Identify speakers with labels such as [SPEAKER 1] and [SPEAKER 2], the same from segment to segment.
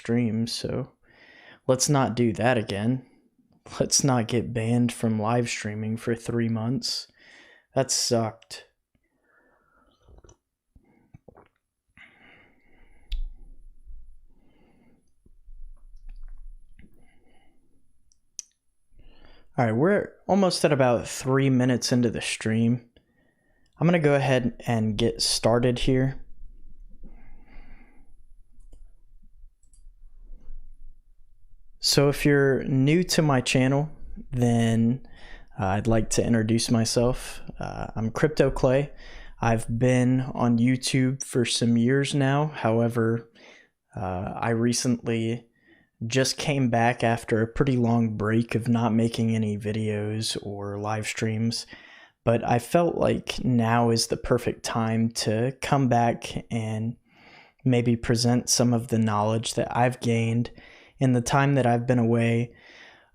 [SPEAKER 1] streams, so let's not do that again. Let's not get banned from live streaming for 3 months. That sucked. All right, we're almost at about 3 minutes into the stream. I'm going to go ahead and get started here. So if you're new to my channel, then I'd like to introduce myself. I'm Crypto Clay. I've been on YouTube for some years now. However, I recently just came back after a pretty long break of not making any videos or live streams. But I felt like now is the perfect time to come back and maybe present some of the knowledge that I've gained in the time that I've been away,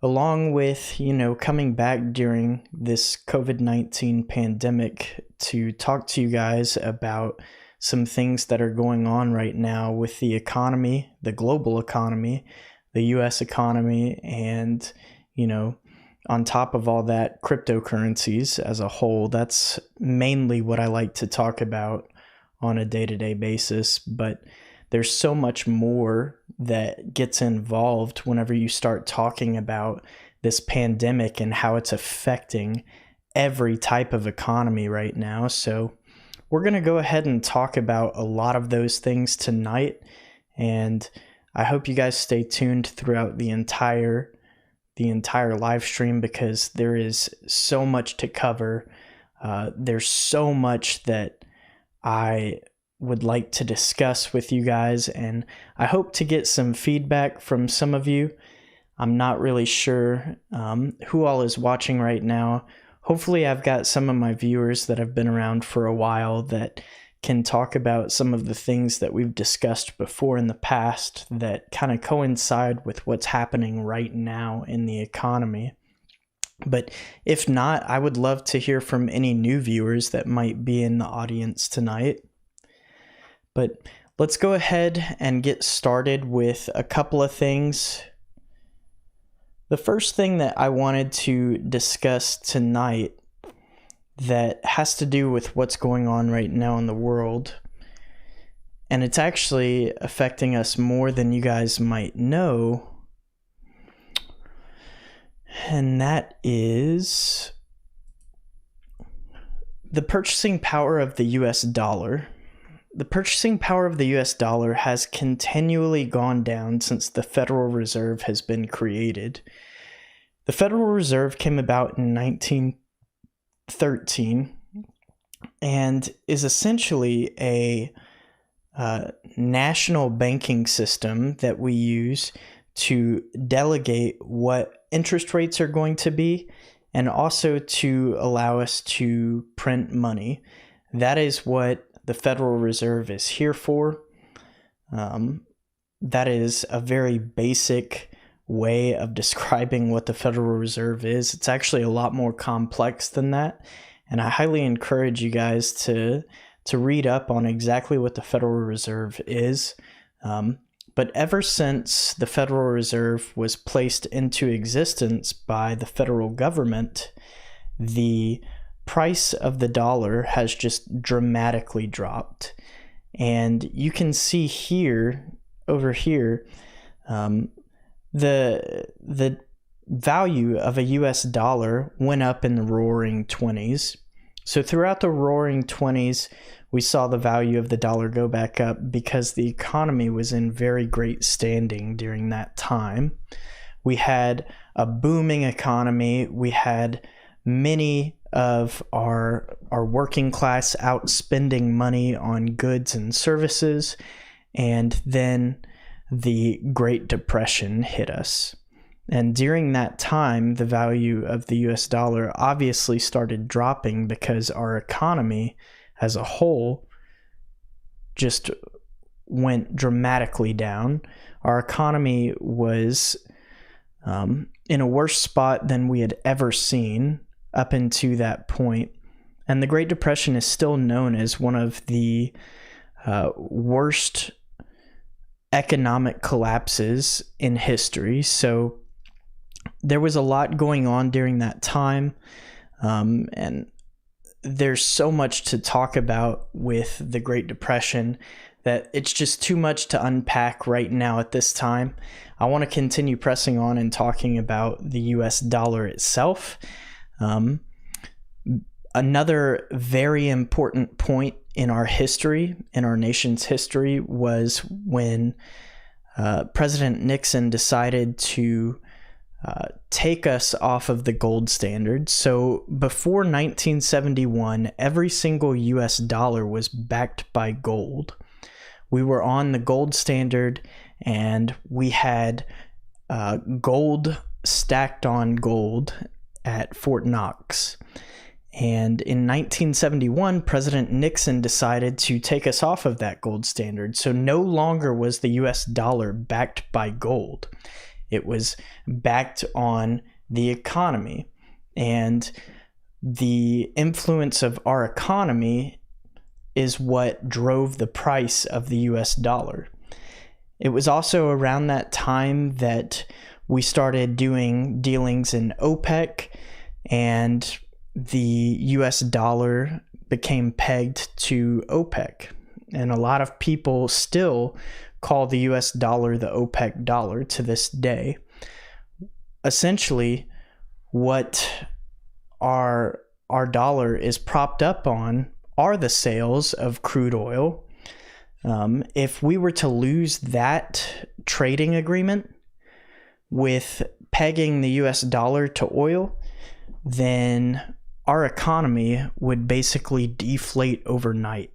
[SPEAKER 1] along with, coming back during this COVID-19 pandemic to talk to you guys about some things that are going on right now with the economy, the global economy, the US economy, and, on top of all that, cryptocurrencies as a whole. That's mainly what I like to talk about on a day-to-day basis, but there's so much more that gets involved whenever you start talking about this pandemic and how it's affecting every type of economy right now. So we're going to go ahead and talk about a lot of those things tonight, and I hope you guys stay tuned throughout the entire live stream, because there is so much to cover. There's so much that I would like to discuss with you guys, and I hope to get some feedback from some of you. I'm not really sure who all is watching right now. Hopefully I've got some of my viewers that have been around for a while that can talk about some of the things that we've discussed before in the past that kind of coincide with what's happening right now in the economy. But if not, I would love to hear from any new viewers that might be in the audience tonight. But let's go ahead and get started with a couple of things. The first thing that I wanted to discuss tonight that has to do with what's going on right now in the world, and it's actually affecting us more than you guys might know, and that is the purchasing power of the US dollar. The purchasing power of the US dollar has continually gone down since the Federal Reserve has been created. The Federal Reserve came about in 1913 and is essentially a national banking system that we use to delegate what interest rates are going to be, and also to allow us to print money. That is what the Federal Reserve is here for. That is a very basic way of describing what the Federal Reserve is. It's actually a lot more complex than that, and I highly encourage you guys to read up on exactly what the Federal Reserve is. But ever since the Federal Reserve was placed into existence by the federal government, the price of the dollar has just dramatically dropped. And you can see here, over here, the value of a US dollar went up in the roaring 20s. So throughout the roaring 20s, we saw the value of the dollar go back up because the economy was in very great standing during that time. We had a booming economy. We had many of our working class out spending money on goods and services, and then the Great Depression hit us. And during that time, the value of the US dollar obviously started dropping because our economy as a whole just went dramatically down. Our economy was in a worse spot than we had ever seen up into that point. And the Great Depression is still known as one of the worst economic collapses in history. So there was a lot going on during that time, and there's so much to talk about with the Great Depression that it's just too much to unpack right now at this time. I want to continue pressing on and talking about the US dollar itself. Another very important point in our history, in our nation's history, was when President Nixon decided to take us off of the gold standard. So before 1971, every single US dollar was backed by gold. We were on the gold standard, and we had gold stacked on gold at Fort Knox. And in 1971, President Nixon decided to take us off of that gold standard. So no longer was the US dollar backed by gold. It was backed on the economy. And the influence of our economy is what drove the price of the US dollar. It was also around that time that we started doing dealings in OPEC, and the US dollar became pegged to OPEC. And a lot of people still call the US dollar the OPEC dollar to this day. Essentially, what our dollar is propped up on are the sales of crude oil. If we were to lose that trading agreement with pegging the US dollar to oil, then our economy would basically deflate overnight.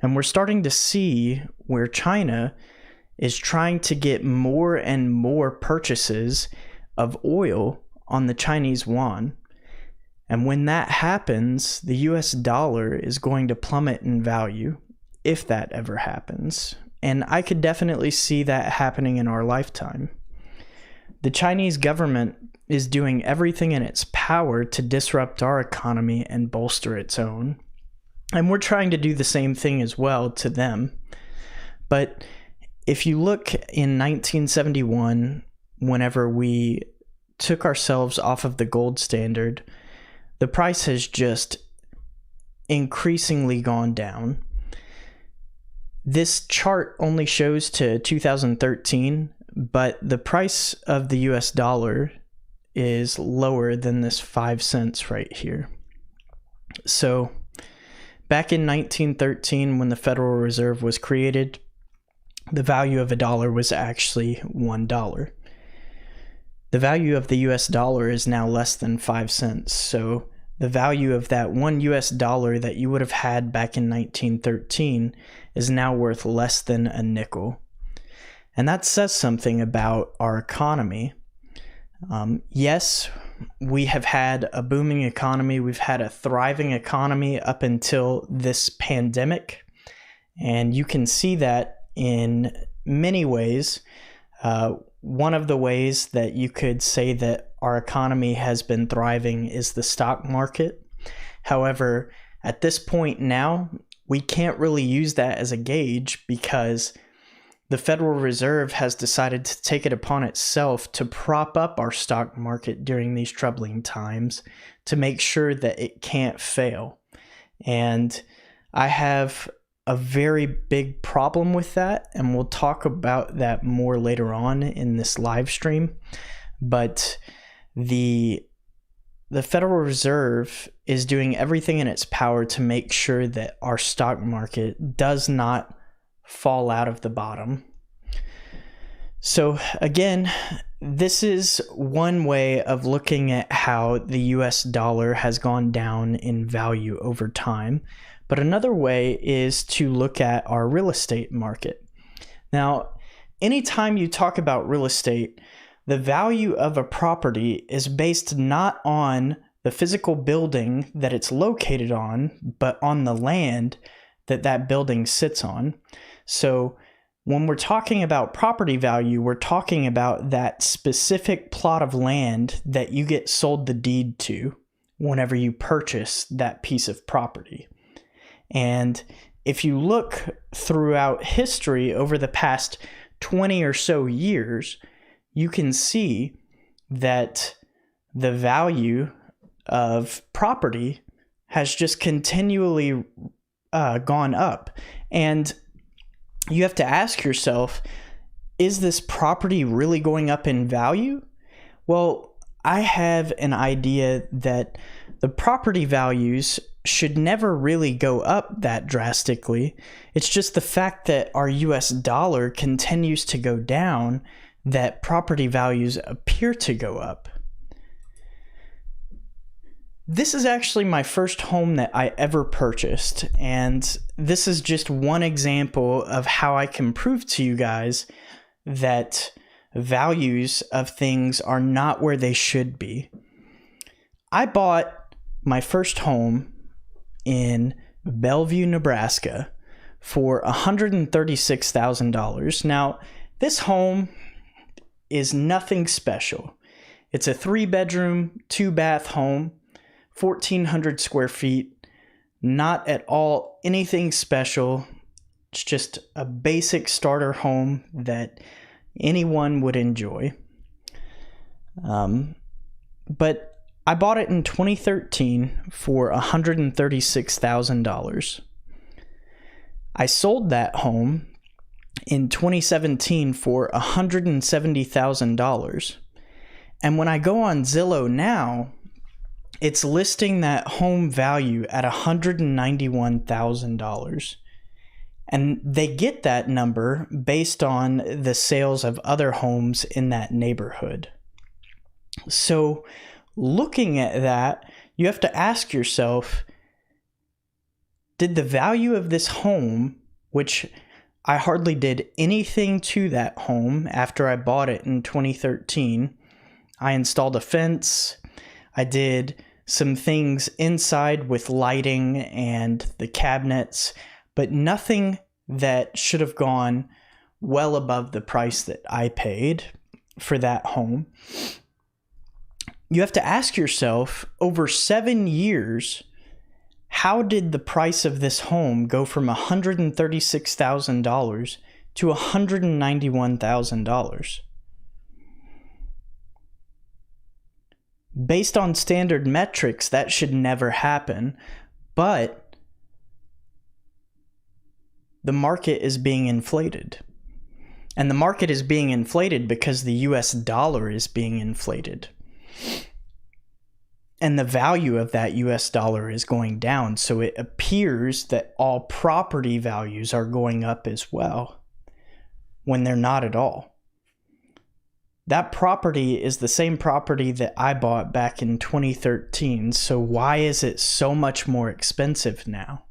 [SPEAKER 1] And we're starting to see where China is trying to get more and more purchases of oil on the Chinese yuan. And when that happens, the US dollar is going to plummet in value, if that ever happens. And I could definitely see that happening in our lifetime. The Chinese government is doing everything in its power to disrupt our economy and bolster its own. And we're trying to do the same thing as well to them. But if you look in 1971, whenever we took ourselves off of the gold standard, the price has just increasingly gone down. This chart only shows to 2013, but the price of the US dollar is lower than this 5 cents right here. So back in 1913, when the Federal Reserve was created, the value of a dollar was actually $1. The value of the US dollar is now less than 5 cents. So the value of that $1 US that you would have had back in 1913 is now worth less than a nickel. And that says something about our economy. Yes, we have had a booming economy. We've had a thriving economy up until this pandemic. And you can see that in many ways. One of the ways that you could say that our economy has been thriving is the stock market. However, at this point now, we can't really use that as a gauge because the Federal Reserve has decided to take it upon itself to prop up our stock market during these troubling times to make sure that it can't fail. And I have a very big problem with that, and we'll talk about that more later on in this live stream. But the Federal Reserve is doing everything in its power to make sure that our stock market does not fall out of the bottom. So again, this is one way of looking at how the US dollar has gone down in value over time. But another way is to look at our real estate market. Now, anytime you talk about real estate, the value of a property is based not on the physical building that it's located on, but on the land that that building sits on. So when we're talking about property value, we're talking about that specific plot of land that you get sold the deed to whenever you purchase that piece of property. And if you look throughout history over the past 20 or so years, you can see that the value of property has just continually gone up. And you have to ask yourself, is this property really going up in value? Well, I have an idea that the property values should never really go up that drastically. It's just the fact that our US dollar continues to go down that property values appear to go up. This is actually my first home that I ever purchased, and this is just one example of how I can prove to you guys that values of things are not where they should be. I bought my first home in Bellevue, Nebraska for $136,000. Now, this home is nothing special. It's a 3-bedroom, 2-bath home, 1,400 square feet, not at all anything special. It's just a basic starter home that anyone would enjoy. But I bought it in 2013 for $136,000. I sold that home in 2017 for $170,000. And when I go on Zillow now, it's listing that home value at $191,000. And they get that number based on the sales of other homes in that neighborhood. So looking at that, you have to ask yourself, did the value of this home, which I hardly did anything to that home after I bought it in 2013, I installed a fence, I did some things inside with lighting and the cabinets, but nothing that should have gone well above the price that I paid for that home. You have to ask yourself, over 7 years, how did the price of this home go from $136,000 to $191,000? Based on standard metrics, that should never happen, but the market is being inflated. And the market is being inflated because the US dollar is being inflated. And the value of that US dollar is going down, so it appears that all property values are going up as well, when they're not at all. That property is the same property that I bought back in 2013, so why is it so much more expensive now?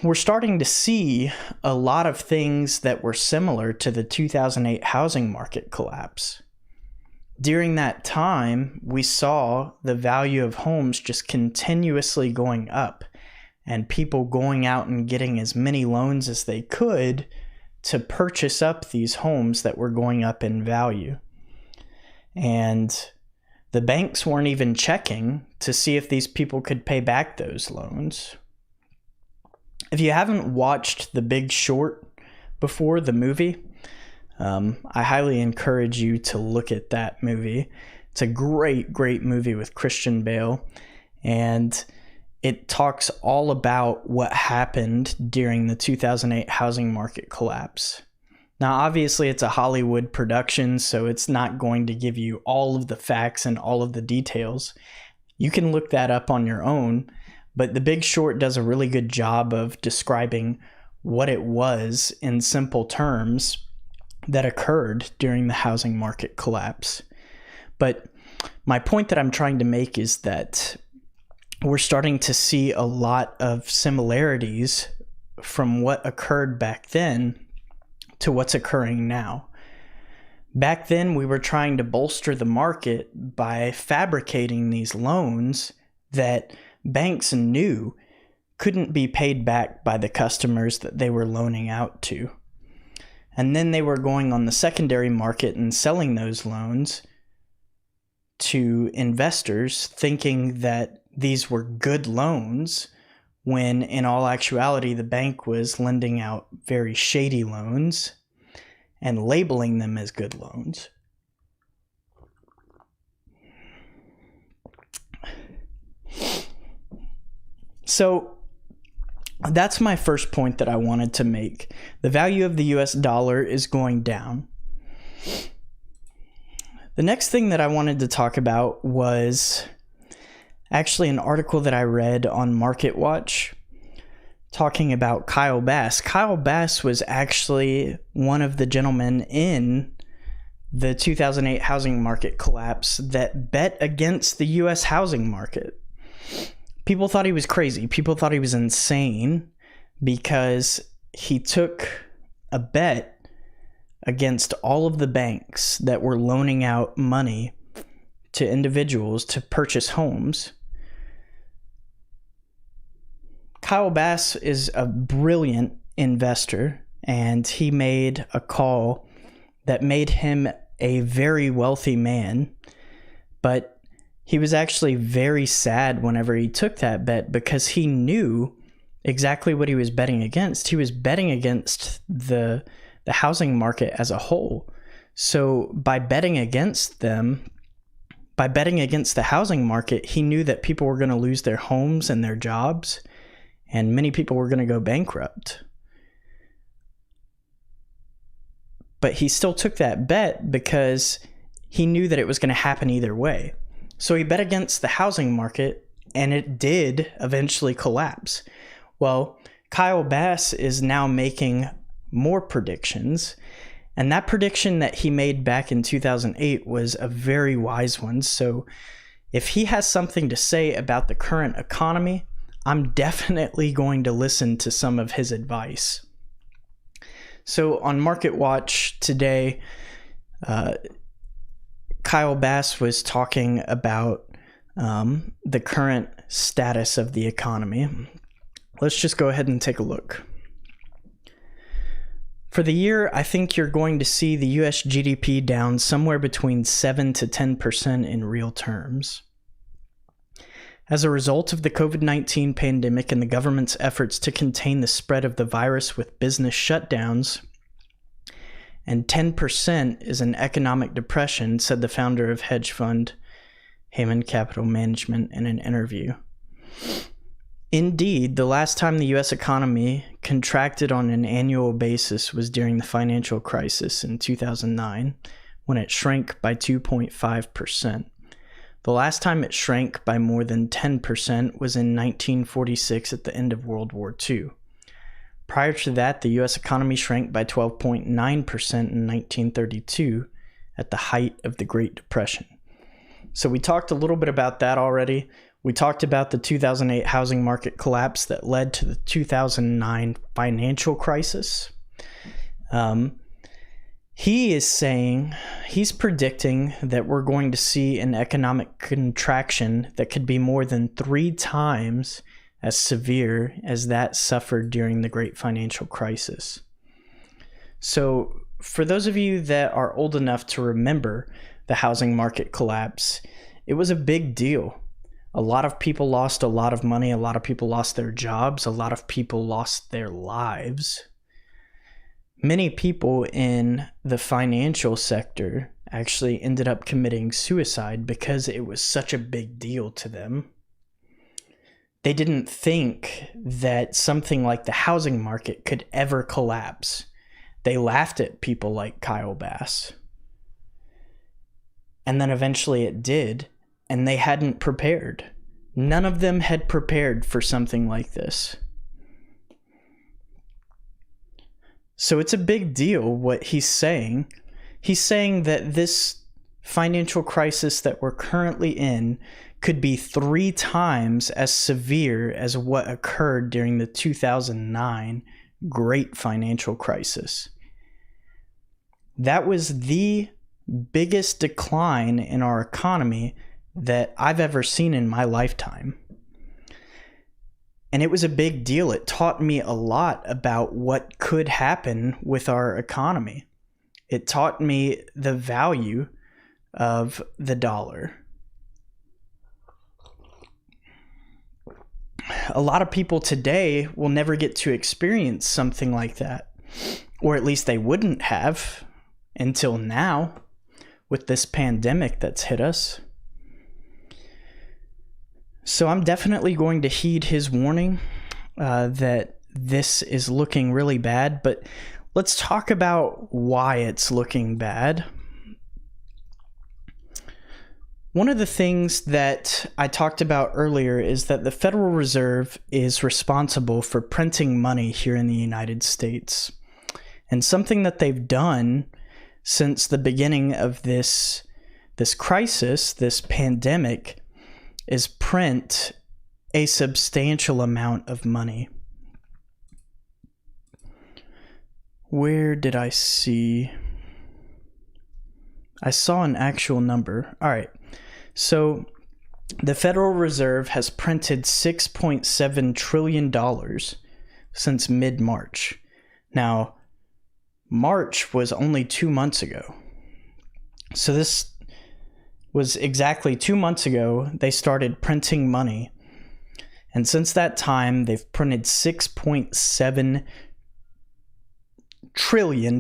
[SPEAKER 1] We're starting to see a lot of things that were similar to the 2008 housing market collapse. During that time, we saw the value of homes just continuously going up, and people going out and getting as many loans as they could to purchase up these homes that were going up in value. And the banks weren't even checking to see if these people could pay back those loans. If you haven't watched The Big Short before, the movie, I highly encourage you to look at that movie. It's a great, great movie with Christian Bale, and it talks all about what happened during the 2008 housing market collapse. Now, obviously, it's a Hollywood production, so it's not going to give you all of the facts and all of the details. You can look that up on your own, but The Big Short does a really good job of describing what it was in simple terms that occurred during the housing market collapse. But my point that I'm trying to make is that we're starting to see a lot of similarities from what occurred back then to what's occurring now. Back then, we were trying to bolster the market by fabricating these loans that banks knew couldn't be paid back by the customers that they were loaning out to. And then they were going on the secondary market and selling those loans to investors, thinking that these were good loans when in all actuality, the bank was lending out very shady loans and labeling them as good loans. So that's my first point that I wanted to make. The value of the US dollar is going down. The next thing that I wanted to talk about was actually an article that I read on Market Watch talking about Kyle Bass. Kyle Bass was actually one of the gentlemen in the 2008 housing market collapse that bet against the US housing market. People thought he was crazy. People thought he was insane because he took a bet against all of the banks that were loaning out money to individuals to purchase homes. Kyle Bass is a brilliant investor, and he made a call that made him a very wealthy man, but he was actually very sad whenever he took that bet because he knew exactly what he was betting against. He was betting against the housing market as a whole. So by betting against the housing market, he knew that people were going to lose their homes and their jobs, and many people were going to go bankrupt. But he still took that bet because he knew that it was going to happen either way. So he bet against the housing market, and it did eventually collapse. Well, Kyle Bass is now making more predictions, and that prediction that he made back in 2008 was a very wise one. So if he has something to say about the current economy, I'm definitely going to listen to some of his advice. So on Market Watch today, Kyle Bass was talking about the current status of the economy. Let's just go ahead and take a look. For the year, I think you're going to see the US GDP down somewhere between 7 to 10% in real terms. As a result of the COVID-19 pandemic and the government's efforts to contain the spread of the virus with business shutdowns, and 10% is an economic depression, said the founder of hedge fund Hayman Capital Management in an interview. Indeed, the last time the U.S. economy contracted on an annual basis was during the financial crisis in 2009, when it shrank by 2.5%. The last time it shrank by more than 10% was in 1946 at the end of World War II. Prior to that, the U.S. economy shrank by 12.9% in 1932 at the height of the Great Depression. So we talked a little bit about that already. We talked about the 2008 housing market collapse that led to the 2009 financial crisis. He's predicting that we're going to see an economic contraction that could be more than 3 times as severe as that suffered during the Great Financial Crisis. So for those of you that are old enough to remember the housing market collapse, it was a big deal. A lot of people lost a lot of money. A lot of people lost their jobs. A lot of people lost their lives. Many people in the financial sector actually ended up committing suicide because it was such a big deal to them. They didn't think that something like the housing market could ever collapse. They laughed at people like Kyle Bass. And then eventually it did, and they hadn't prepared. None of them had prepared for something like this. So it's a big deal what he's saying. He's saying that this financial crisis that we're currently in could be 3 times as severe as what occurred during the 2009 Great Financial Crisis. That was the biggest decline in our economy that I've ever seen in my lifetime. And it was a big deal. It taught me a lot about what could happen with our economy. It taught me the value of the dollar. a lot of people today will never get to experience something like that, or at least they wouldn't have until now with this pandemic that's hit us. So I'm definitely going to heed his warning that this is looking really bad, but let's talk about why it's looking bad. One of the things that I talked about earlier is that the Federal Reserve is responsible for printing money here in the United States. And something that they've done since the beginning of this crisis, this pandemic, is print a substantial amount of money. Where did I see? I saw an actual number. All right. So the Federal Reserve has printed $6.7 trillion since mid-March. Now, March was only 2 months ago. So this was exactly 2 months ago they started printing money. And since that time, they've printed $6.7 trillion.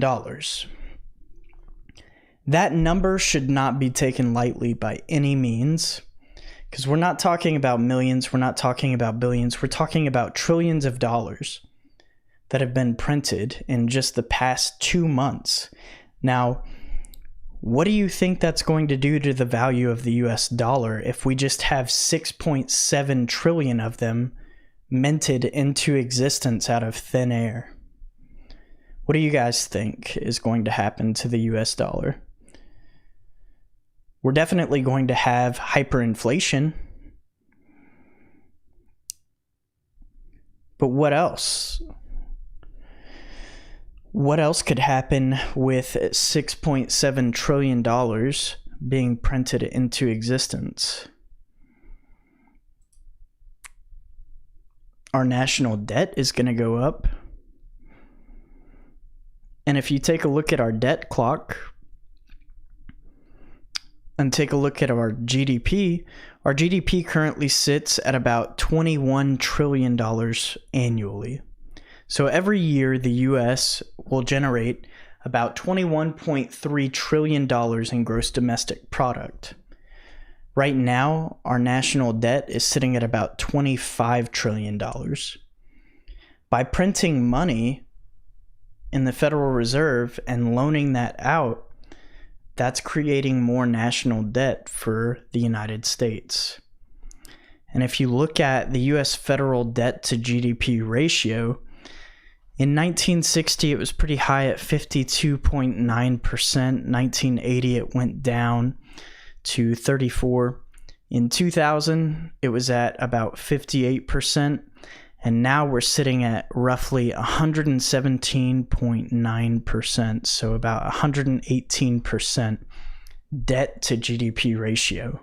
[SPEAKER 1] That number should not be taken lightly by any means, because we're not talking about millions, we're not talking about billions, we're talking about trillions of dollars that have been printed in just the past 2 months. Now, what do you think that's going to do to the value of the US dollar if we just have 6.7 trillion of them minted into existence out of thin air? What do you guys think is going to happen to the US dollar? We're definitely going to have hyperinflation. But what else? What else could happen with $6.7 trillion being printed into existence? Our national debt is going to go up. And if you take a look at our debt clock and take a look at our GDP currently sits at about $21 trillion annually. So every year, the U.S. will generate about $21.3 trillion in gross domestic product. Right now, our national debt is sitting at about $25 trillion. By printing money in the Federal Reserve and loaning that out, that's creating more national debt for the United States. And if you look at the U.S. federal debt to GDP ratio, in 1960, it was pretty high at 52.9%. 1980, it went down to 34%. In 2000, it was at about 58%. And now we're sitting at roughly 117.9%, so about 118% debt to GDP ratio.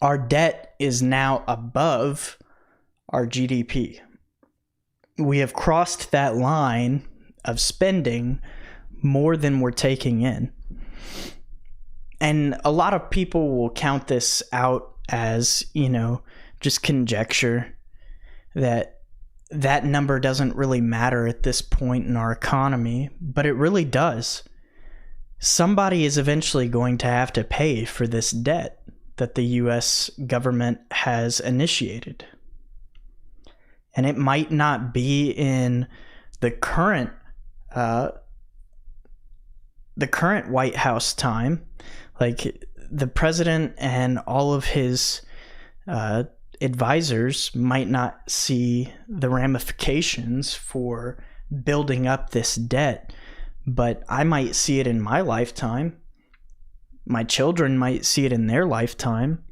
[SPEAKER 1] Our debt is now above our GDP. We have crossed that line of spending more than we're taking in. And a lot of people will count this out as, just conjecture that number doesn't really matter at this point in our economy, but it really does. Somebody is eventually going to have to pay for this debt that the U.S. government has initiated. And it might not be in the current White House time. Like, the president and all of his advisors might not see the ramifications for building up this debt, but I might see it in my lifetime. My children might see it in their lifetime.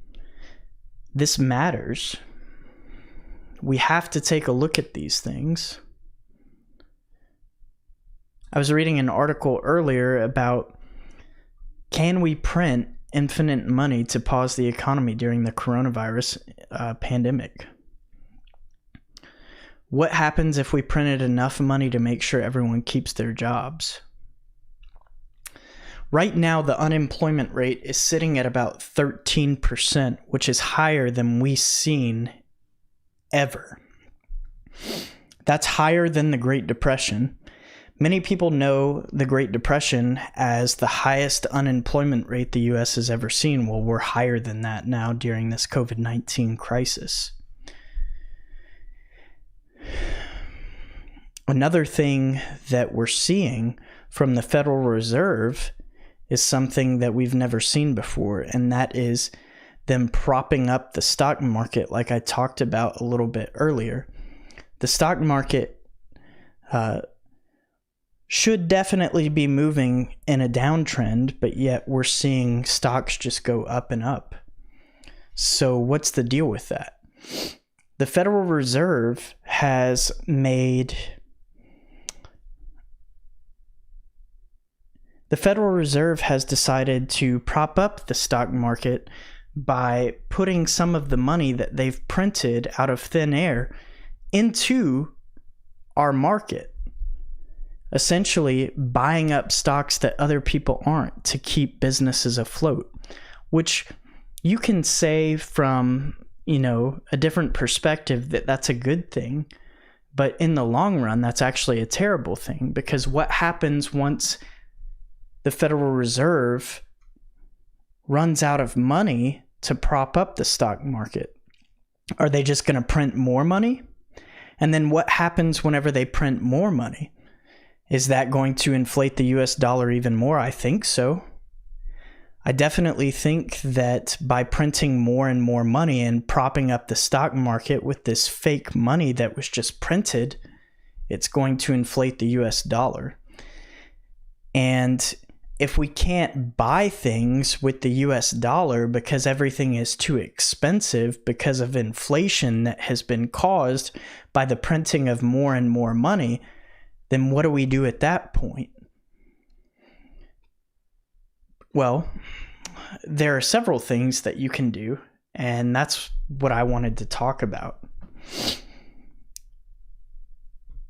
[SPEAKER 1] This matters. We have to take a look at these things. I was reading an article earlier about, can we print infinite money to pause the economy during the coronavirus pandemic? What happens if we printed enough money to make sure everyone keeps their jobs? Right now, the unemployment rate is sitting at about 13%, which is higher than we've seen ever. That's higher than the Great Depression. Many people know the Great Depression as the highest unemployment rate the U.S. has ever seen. Well, we're higher than that now during this COVID-19 crisis. Another thing that we're seeing from the Federal Reserve is something that we've never seen before, and that is them propping up the stock market like I talked about a little bit earlier. The stock market should definitely be moving in a downtrend, but yet we're seeing stocks just go up and up. So what's the deal with that? The Federal Reserve has decided to prop up the stock market by putting some of the money that they've printed out of thin air into our market, essentially buying up stocks that other people aren't to keep businesses afloat, which you can say from, a different perspective that that's a good thing, but in the long run, that's actually a terrible thing, because what happens once the Federal Reserve runs out of money to prop up the stock market? Are they just going to print more money? And then what happens whenever they print more money? Is that going to inflate the US dollar even more? I think so. I definitely think that by printing more and more money and propping up the stock market with this fake money that was just printed, it's going to inflate the US dollar. And if we can't buy things with the US dollar because everything is too expensive because of inflation that has been caused by the printing of more and more money, then what do we do at that point? Well, there are several things that you can do, and that's what I wanted to talk about.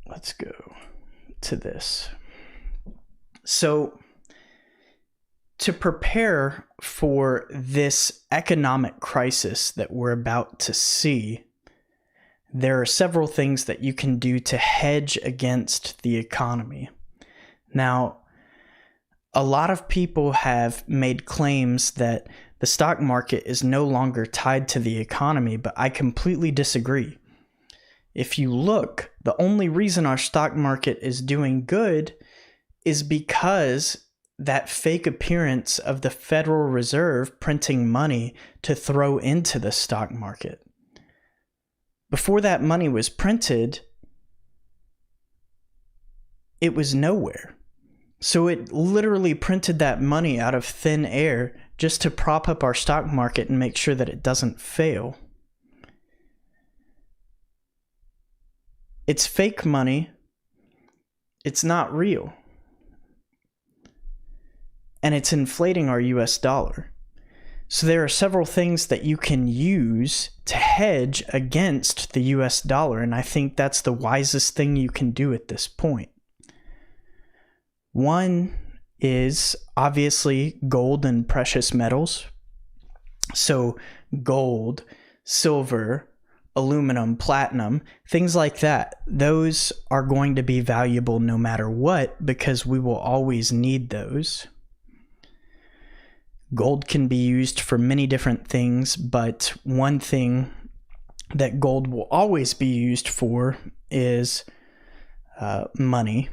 [SPEAKER 1] Let's go to this. So, to prepare for this economic crisis that we're about to see, there are several things that you can do to hedge against the economy. Now, a lot of people have made claims that the stock market is no longer tied to the economy, but I completely disagree. If you look, the only reason our stock market is doing good is because that fake appearance of the Federal Reserve printing money to throw into the stock market. Before that money was printed, it was nowhere. So it literally printed that money out of thin air just to prop up our stock market and make sure that it doesn't fail. It's fake money. It's not real. And it's inflating our US dollar. So there are several things that you can use to hedge against the US dollar, and I think that's the wisest thing you can do at this point. One is obviously gold and precious metals. So gold, silver, aluminum, platinum, things like that. Those are going to be valuable no matter what, because we will always need those. Gold can be used for many different things, but one thing that gold will always be used for is money.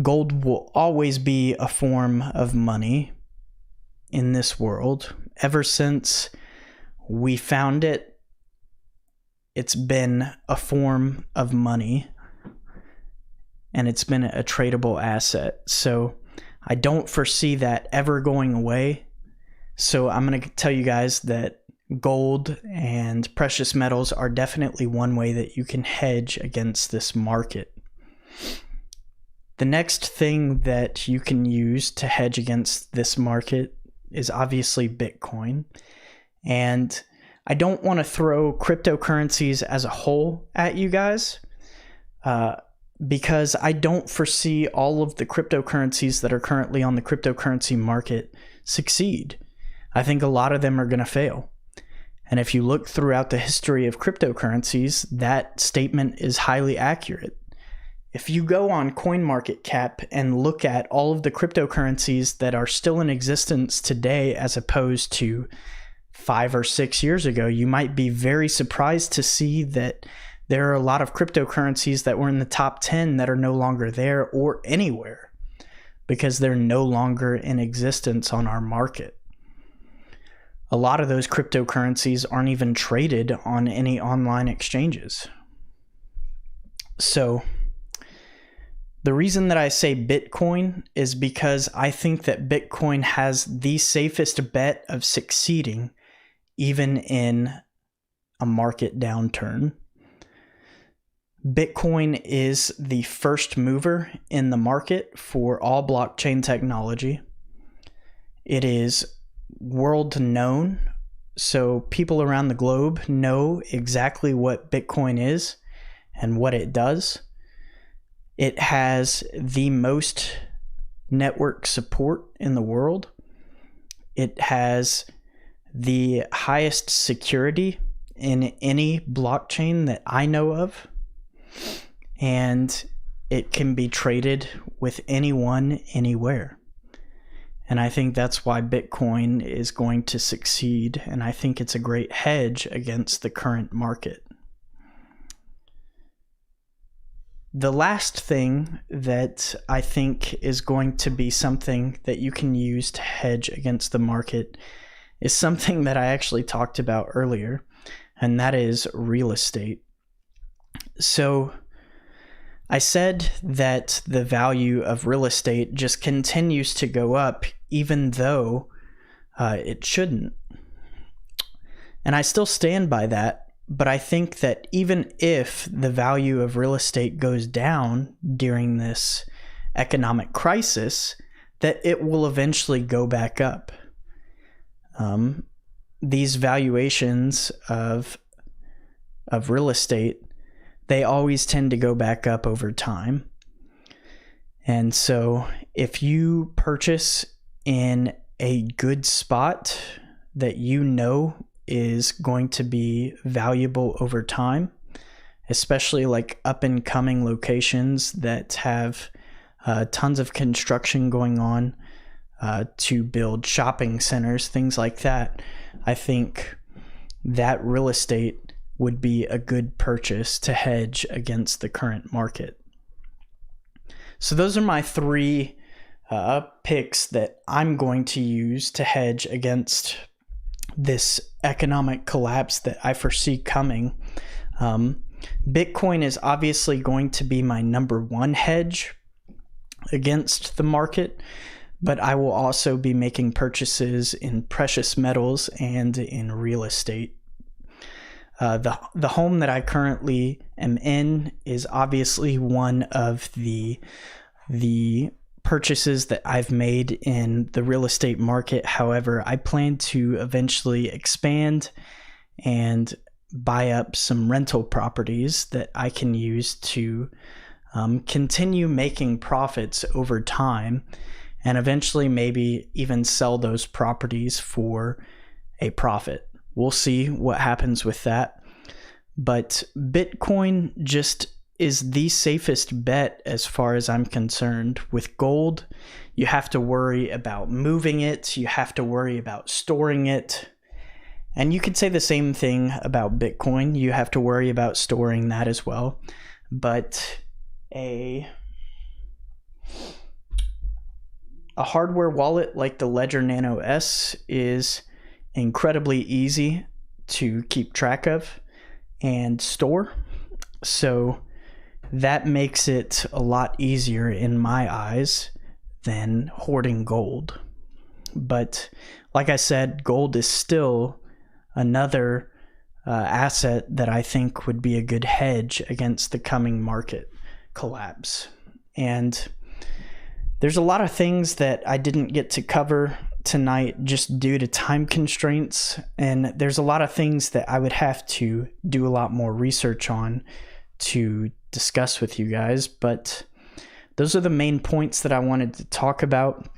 [SPEAKER 1] Gold will always be a form of money in this world. Ever since we found it, it's been a form of money, and it's been a tradable asset. So I don't foresee that ever going away. So I'm going to tell you guys that gold and precious metals are definitely one way that you can hedge against this market. The next thing that you can use to hedge against this market is obviously Bitcoin. And I don't want to throw cryptocurrencies as a whole at you guys. because I don't foresee all of the cryptocurrencies that are currently on the cryptocurrency market succeed. I think a lot of them are going to fail. And if you look throughout the history of cryptocurrencies, that statement is highly accurate. If you go on CoinMarketCap and look at all of the cryptocurrencies that are still in existence today as opposed to 5 or 6 years ago, you might be very surprised to see that there are a lot of cryptocurrencies that were in the top 10 that are no longer there or anywhere because they're no longer in existence on our market. A lot of those cryptocurrencies aren't even traded on any online exchanges. So the reason that I say Bitcoin is because I think that Bitcoin has the safest bet of succeeding even in a market downturn. Bitcoin is the first mover in the market for all blockchain technology. It is world known, so people around the globe know exactly what Bitcoin is and what it does. It has the most network support in the world. It has the highest security in any blockchain that I know of. And it can be traded with anyone, anywhere. And I think that's why Bitcoin is going to succeed. And I think it's a great hedge against the current market. The last thing that I think is going to be something that you can use to hedge against the market is something that I actually talked about earlier, and that is real estate. So I said that the value of real estate just continues to go up even though it shouldn't. And I still stand by that, but I think that even if the value of real estate goes down during this economic crisis, that it will eventually go back up. These valuations of real estate, they always tend to go back up over time. And so if you purchase in a good spot that you know is going to be valuable over time, especially like up and coming locations that have tons of construction going on to build shopping centers, things like that, I think that real estate would be a good purchase to hedge against the current market. So those are my three picks that I'm going to use to hedge against this economic collapse that I foresee coming. Bitcoin is obviously going to be my number one hedge against the market, but I will also be making purchases in precious metals and in real estate. The home that I currently am in is obviously one of the purchases that I've made in the real estate market. However, I plan to eventually expand and buy up some rental properties that I can use to continue making profits over time, and eventually maybe even sell those properties for a profit. We'll see what happens with that. But Bitcoin just is the safest bet as far as I'm concerned. With gold, you have to worry about moving it, you have to worry about storing it. And you could say the same thing about Bitcoin. You have to worry about storing that as well. But a hardware wallet like the Ledger Nano S is incredibly easy to keep track of and store. So that makes it a lot easier in my eyes than hoarding gold. But like I said, gold is still another asset that I think would be a good hedge against the coming market collapse. And there's a lot of things that I didn't get to cover tonight just due to time constraints, and there's a lot of things that I would have to do a lot more research on to discuss with you guys, but those are the main points that I wanted to talk about.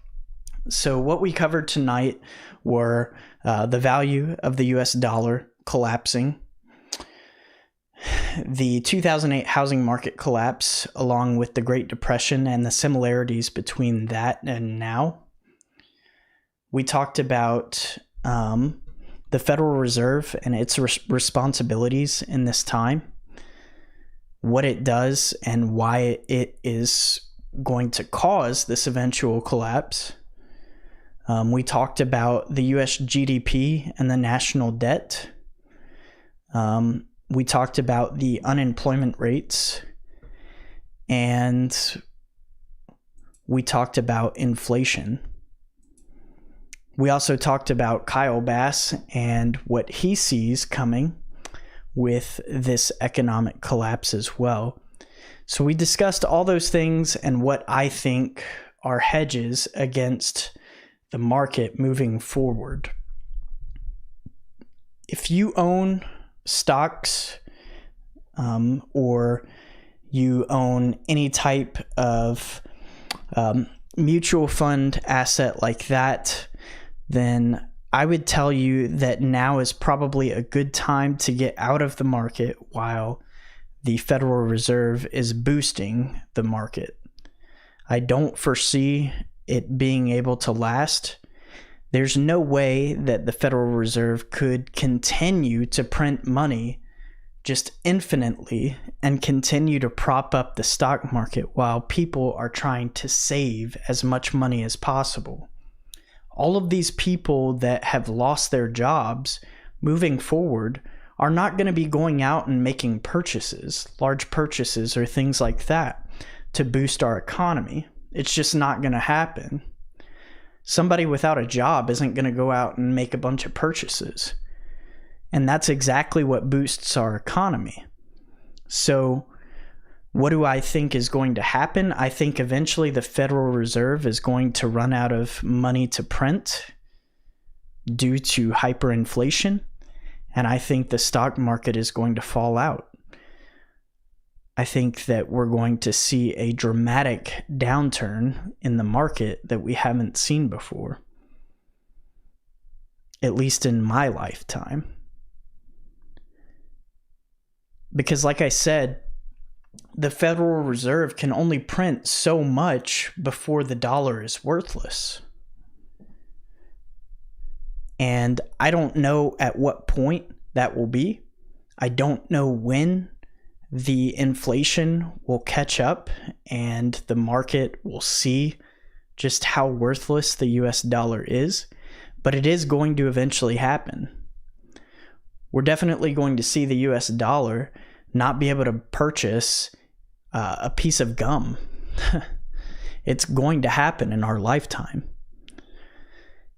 [SPEAKER 1] So what we covered tonight were the value of the US dollar collapsing, the 2008 housing market collapse, along with the Great Depression and the similarities between that and now. We talked about the Federal Reserve and its responsibilities in this time, what it does and why it is going to cause this eventual collapse. We talked about the US GDP and the national debt. We talked about the unemployment rates, and we talked about inflation. We also talked about Kyle Bass and what he sees coming with this economic collapse as well. So we discussed all those things and what I think are hedges against the market moving forward. If you own stocks or you own any type of mutual fund asset like that, then I would tell you that now is probably a good time to get out of the market while the Federal Reserve is boosting the market. I don't foresee it being able to last. There's no way that the Federal Reserve could continue to print money just infinitely and continue to prop up the stock market while people are trying to save as much money as possible. All of these people that have lost their jobs moving forward are not going to be going out and making purchases, large purchases or things like that to boost our economy. It's just not going to happen. Somebody without a job isn't going to go out and make a bunch of purchases. And that's exactly what boosts our economy. So what do I think is going to happen? I think eventually the Federal Reserve is going to run out of money to print due to hyperinflation, and I think the stock market is going to fall out. I think that we're going to see a dramatic downturn in the market that we haven't seen before, at least in my lifetime. Because like I said, the Federal Reserve can only print so much before the dollar is worthless. And I don't know at what point that will be. I don't know when the inflation will catch up and the market will see just how worthless the US dollar is, but it is going to eventually happen. We're definitely going to see the US dollar not be able to purchase a piece of gum. It's going to happen in our lifetime.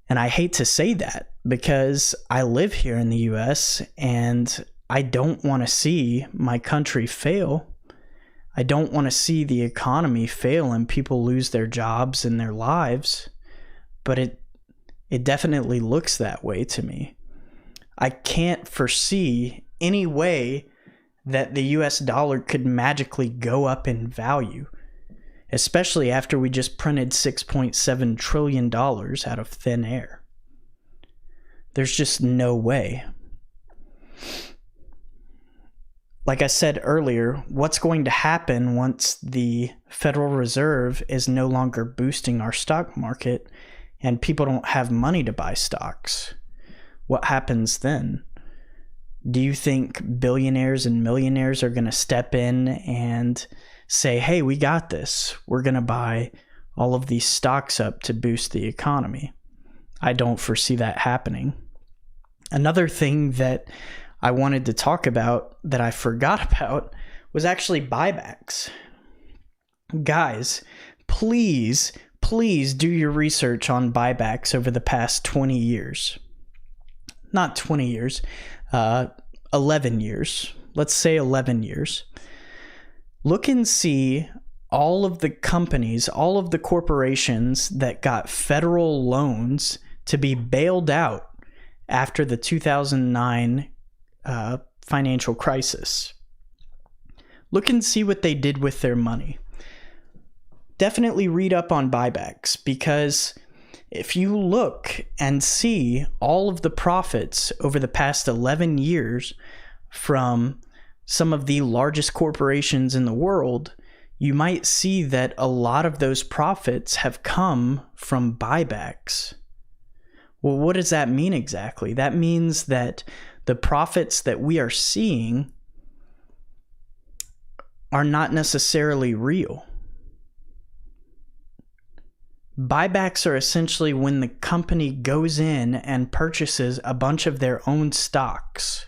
[SPEAKER 1] And I hate to say that because I live here in the US and I don't want to see my country fail. I don't want to see the economy fail and people lose their jobs and their lives. But it definitely looks that way to me. I can't foresee any way that the US dollar could magically go up in value, especially after we just printed $6.7 trillion out of thin air. There's just no way. Like I said earlier, what's going to happen once the Federal Reserve is no longer boosting our stock market and people don't have money to buy stocks? What happens then? Do you think billionaires and millionaires are going to step in and say, hey, we got this. We're going to buy all of these stocks up to boost the economy? I don't foresee that happening. Another thing that I wanted to talk about that I forgot about was actually buybacks. Guys, please do your research on buybacks over the past 20 years. Not 20 years, 11 years. Let's say 11 years. Look and see all of the companies, all of the corporations that got federal loans to be bailed out after the 2009 financial crisis. look and see what they did with their money. Definitely read up on buybacks, because if you look and see all of the profits over the past 11 years from some of the largest corporations in the world, you might see that a lot of those profits have come from buybacks. Well, what does that mean exactly? That means that the profits that we are seeing are not necessarily real. Buybacks are essentially when the company goes in and purchases a bunch of their own stocks.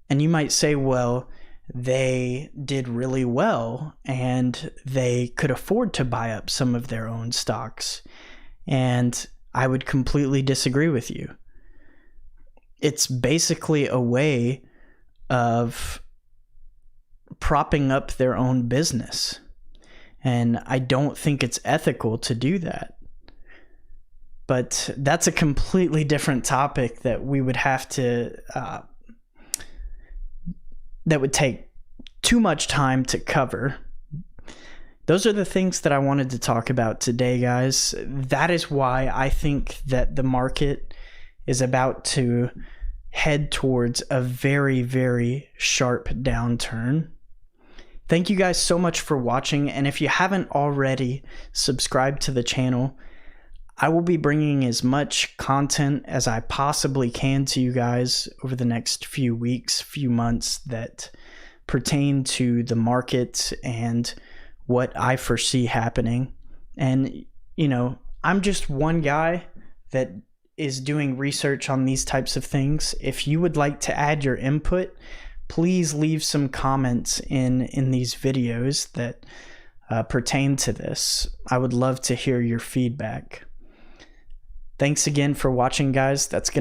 [SPEAKER 1] And you might say, well, they did really well and they could afford to buy up some of their own stocks. And I would completely disagree with you. It's basically a way of propping up their own business. And I don't think it's ethical to do that. But that's a completely different topic that we would have to, that would take too much time to cover. Those are the things that I wanted to talk about today, guys. That is why I think that the market is about to head towards a very, very sharp downturn. Thank you guys so much for watching, and if you haven't already subscribed to the channel, I will be bringing as much content as I possibly can to you guys over the next few weeks, few months that pertain to the market and what I foresee happening. And, you know, I'm just one guy that is doing research on these types of things. If you would like to add your input, please leave some comments in these videos that pertain to this. I would love to hear your feedback. Thanks again for watching, guys. That's going to